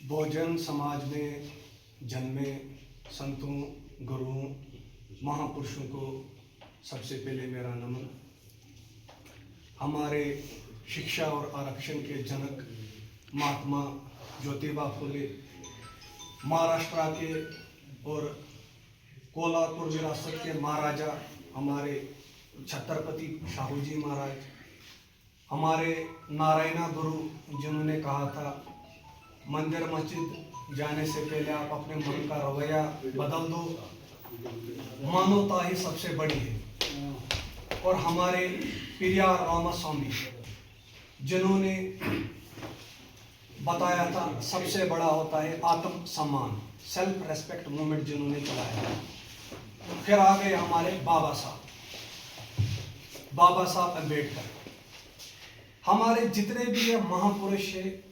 बहुजन समाज में जन्मे संतों, गुरुओं, महापुरुषों को सबसे पहले मेरा नमन। हमारे शिक्षा और आरक्षण के जनक महात्मा ज्योतिबा फुले, महाराष्ट्र के और कोल्हापुर विरासत के महाराजा हमारे छत्रपति शाहूजी महाराज, हमारे नारायणा गुरु जिन्होंने कहा था मंदिर मस्जिद जाने से पहले आप अपने मन का रवैया बदल दो, मानवता ही सबसे बड़ी है। और हमारे पेरियार रामास्वामी जिन्होंने बताया था सबसे बड़ा होता है आत्म सम्मान, सेल्फ रेस्पेक्ट मूवमेंट जिन्होंने चलाया। फिर आ गए हमारे बाबा साहब अम्बेडकर। हमारे जितने भी ये महापुरुष है,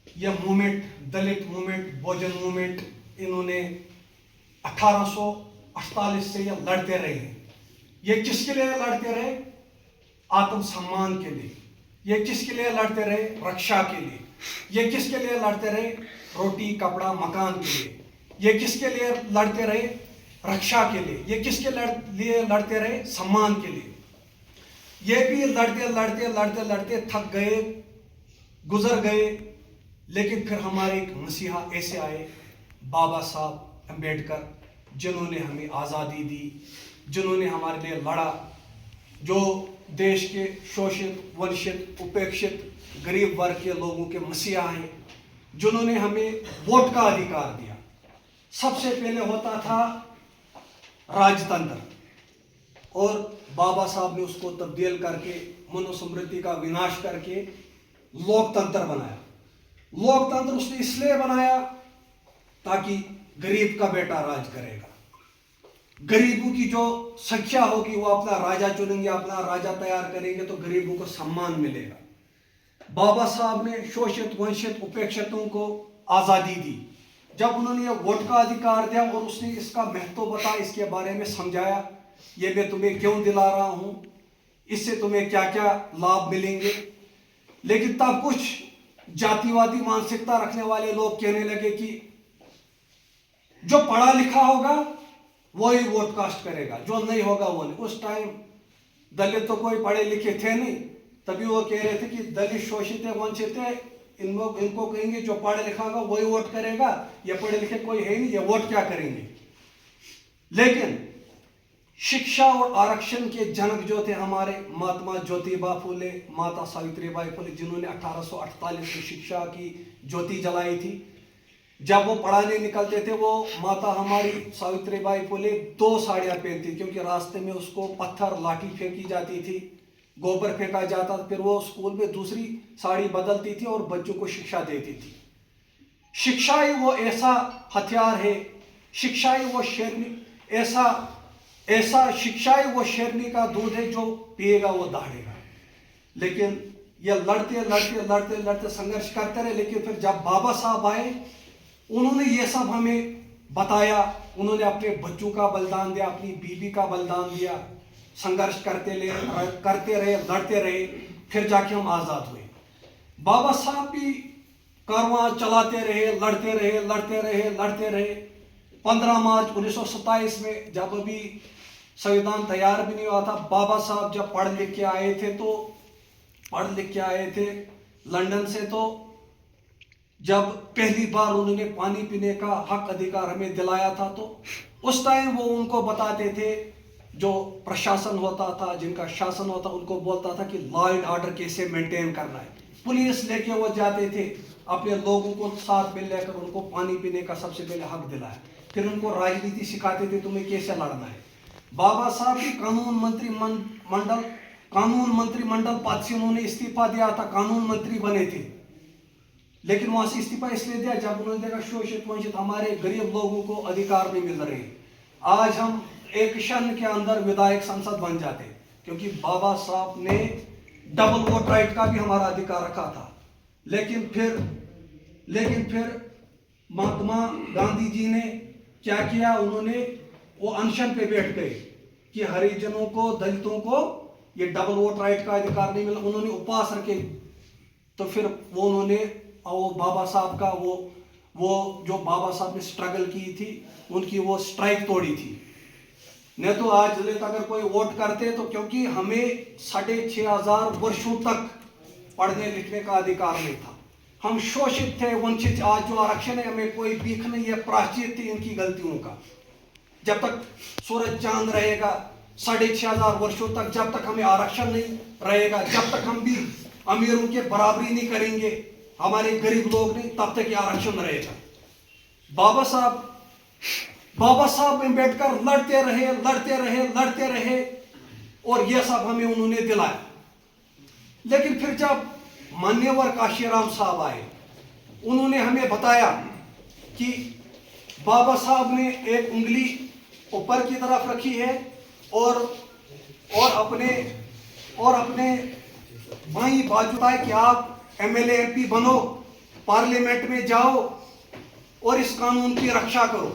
यह मूवमेंट, दलित मूवमेंट, बहुजन मूवमेंट, इन्होंने 1848 से ये लड़ते रहे हैं। ये किसके लिए लड़ते रहे? आत्म सम्मान के लिए। ये किसके लिए लड़ते रहे? रक्षा के लिए। ये किसके लिए लड़ते रहे? रोटी कपड़ा मकान के लिए। ये किसके लिए लड़ते रहे? रक्षा के लिए। ये किसके लिए लड़ते रहे? सम्मान के लिए। ये भी लड़ते लड़ते लड़ते लड़ते थक गए, गुजर गए। लेकिन फिर हमारे एक मसीहा ऐसे आए, बाबा साहब अम्बेडकर, जिन्होंने हमें आज़ादी दी, जिन्होंने हमारे लिए लड़ा, जो देश के शोषित, वंचित, उपेक्षित, गरीब वर्ग के लोगों के मसीहा हैं, जिन्होंने हमें वोट का अधिकार दिया। सबसे पहले होता था राजतंत्र, और बाबा साहब ने उसको तब्दील करके, मनुस्मृति का विनाश करके लोकतंत्र बनाया। लोकतंत्र उसने इसलिए बनाया ताकि गरीब का बेटा राज करेगा। गरीबों की जो संख्या होगी वो अपना राजा चुनेंगे, अपना राजा तैयार करेंगे, तो गरीबों को सम्मान मिलेगा। बाबा साहब ने शोषित, वंचित, उपेक्षितों को आज़ादी दी। जब उन्होंने वोट का अधिकार दिया और उसने इसका महत्व बताया, इसके बारे में समझाया, ये मैं तुम्हें क्यों दिला रहा हूं, इससे तुम्हें क्या क्या लाभ मिलेंगे। लेकिन तब कुछ जातिवादी मानसिकता रखने वाले लोग कहने लगे कि जो पढ़ा लिखा होगा वो ही वोट कास्ट करेगा, जो नहीं होगा वो नहीं। उस टाइम दलित तो कोई पढ़े लिखे थे नहीं, तभी वो कह रहे थे कि दलित शोषित है, वंचित है, इनको कहेंगे जो पढ़ा लिखा होगा वही वोट करेगा, ये पढ़े लिखे कोई है नहीं, ये वोट क्या करेंगे। लेकिन शिक्षा और आरक्षण के जनक जो थे हमारे महात्मा ज्योतिबा फुले, माता सावित्रीबाई फुले, जिन्होंने 1848 में शिक्षा की ज्योति जलाई थी। जब वो पढ़ाने निकलते थे, वो माता हमारी सावित्रीबाई फुले 2 साड़ियाँ पहनती, क्योंकि रास्ते में उसको पत्थर लाठी फेंकी जाती थी, गोबर फेंका जाता था। फिर वो स्कूल में दूसरी साड़ी बदलती थी और बच्चों को शिक्षा देती थी। शिक्षा ही वो ऐसा हथियार है, शिक्षा ही वो शेरनी, ऐसा शिक्षा ही वो शेरनी का दूध है, जो पिएगा वो दहाड़ेगा। लेकिन ये लड़ते लड़ते लड़ते लड़ते संघर्ष करते रहे। लेकिन फिर जब बाबा साहब आए, उन्होंने ये सब हमें बताया। उन्होंने अपने बच्चों का बलिदान दिया, अपनी बीबी का बलिदान दिया, संघर्ष करते रहे, लड़ते रहे, फिर जाके हम आज़ाद हुए। बाबा साहब भी कारवां चलाते रहे, लड़ते रहे, लड़ते रहे, लड़ते रहे। 15 मार्च 1927 में, जब अभी संविधान तैयार भी नहीं हुआ था, बाबा साहब जब पढ़ लिख के आए थे लंदन से, तो जब पहली बार उन्होंने पानी पीने का हक अधिकार हमें दिलाया था, तो उस टाइम वो उनको बताते थे, जो प्रशासन होता था, जिनका शासन होता, उनको बोलता था कि लॉ एंड ऑर्डर कैसे मेंटेन करना है। पुलिस लेके वो जाते थे, अपने लोगों को साथ में लेकर उनको पानी पीने का सबसे पहले हक दिलाया। फिर उनको राजनीति सिखाते थे, तुम्हें कैसे लड़ना है। बाबा साहब भी कानून मंत्रिमंडल पद से उन्होंने इस्तीफा दिया था, कानून मंत्री बने थे। लेकिन वहां से इस्तीफा इसलिए दिया जब उन्होंने देखा शोषित वंचित हमारे गरीब लोगों को अधिकार नहीं मिल रहे। आज हम एक क्षण के अंदर विधायक संसद बन जाते, क्योंकि बाबा साहब ने डबल वोट राइट का भी हमारा अधिकार रखा था। लेकिन फिर महात्मा गांधी जी ने क्या किया, उन्होंने वो अनशन पे बैठ गए कि हरिजनों को, दलितों को ये डबल वोट राइट का अधिकार नहीं मिला। उन्होंने उपवास रखे, तो फिर वो उन्होंने वो बाबा साहब का वो जो बाबा साहब ने स्ट्रगल की थी, उनकी वो स्ट्राइक तोड़ी थी। नहीं तो आज दलित अगर कोई वोट करते तो, क्योंकि हमें 6,500 वर्षों तक पढ़ने लिखने का अधिकार नहीं था, हम शोषित थे, वंचित। आज जो आरक्षण है हमें कोई भीख नहीं है, प्रायश्चित थी इनकी गलतियों का। जब तक सूरज चांद रहेगा 6,500 वर्षों तक, जब तक हमें आरक्षण नहीं रहेगा, जब तक हम भी अमीरों के बराबरी नहीं करेंगे, हमारे गरीब लोग नहीं, तब तक ये आरक्षण रहेगा। बाबा साहब अम्बेडकर लड़ते रहे और ये सब हमें उन्होंने दिलाया। लेकिन फिर जब मान्यवर काशीराम साहब आए, उन्होंने हमें बताया कि बाबा साहब ने एक उंगली ऊपर की तरफ रखी है और अपने बाईं बाजू है कि आप एमएलए एमपी बनो, पार्लियामेंट में जाओ और इस कानून की रक्षा करो।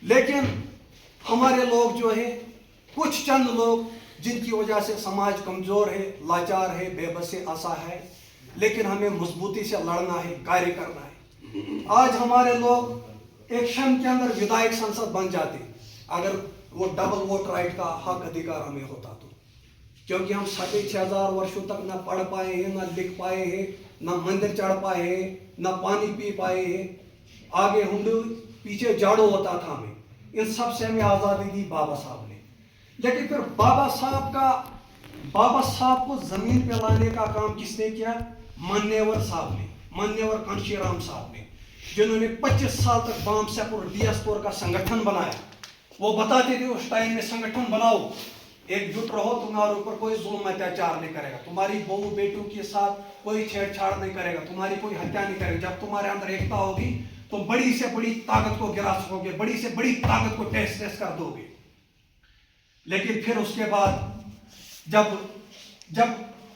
लेकिन हमारे लोग जो है, कुछ चंद लोग जिनकी वजह से समाज कमजोर है, लाचार है, बेबस है, असहाय है, लेकिन हमें मजबूती से लड़ना है, कार्य करना है। आज हमारे लोग एक क्षण के अंदर विधायक संसद बन जाते अगर वो डबल वोट राइट का हक अधिकार हमें होता तो, क्योंकि हम 6,500 वर्षों तक ना पढ़ पाए हैं, ना लिख पाए हैं, ना मंदिर चढ़ पाए हैं, ना पानी पी पाए हैं। आगे हम पीछे झाड़ू होता था हमें। इन सब से हमें आज़ादी दी बाबा साहब ने। लेकिन फिर बाबा साहब को जमीन पे लाने का काम किसने किया? मान्यवर साहब ने, मान्यवर कांशीराम साहब ने, जिन्होंने 25 साल तक बामसेपुर डियास्पोरा का संगठन बनाया। वो बताते थे उस टाइम में, संगठन बनाओ, एकजुट रहो, तुम्हारे ऊपर कोई जुल्म अत्याचार नहीं करेगा, तुम्हारी बहू बेटों के साथ कोई छेड़छाड़ नहीं करेगा, तुम्हारी कोई हत्या नहीं करेगा। जब तुम्हारे अंदर एकता होगी तो बड़ी से बड़ी ताकत को गिरा सकोगे, बड़ी से बड़ी ताकत को टेस्ट कर दोगे। लेकिन फिर उसके बाद जब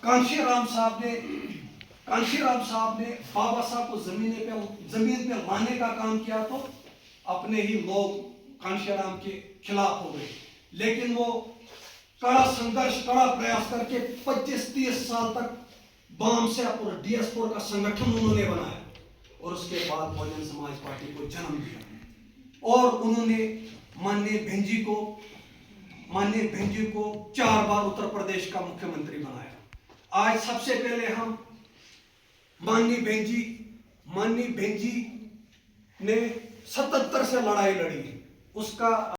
कांशीराम साहब ने बाबा साहब को जमीन पे लाने का काम किया तो अपने ही लोग कांशीराम के खिलाफ हो गए। लेकिन वो कड़ा संघर्ष, कड़ा प्रयास करके 25-30 साल तक बामसेपुर डियास्पोरा का संगठन उन्होंने बनाया और उसके बाद बहुजन समाज पार्टी को जन्म दिया। और उन्होंने माननीय भेंजी को 4 बार उत्तर प्रदेश का मुख्यमंत्री बनाया। आज सबसे पहले हम माननीय भेंजी ने 77 से लड़ाई लड़ी, उसका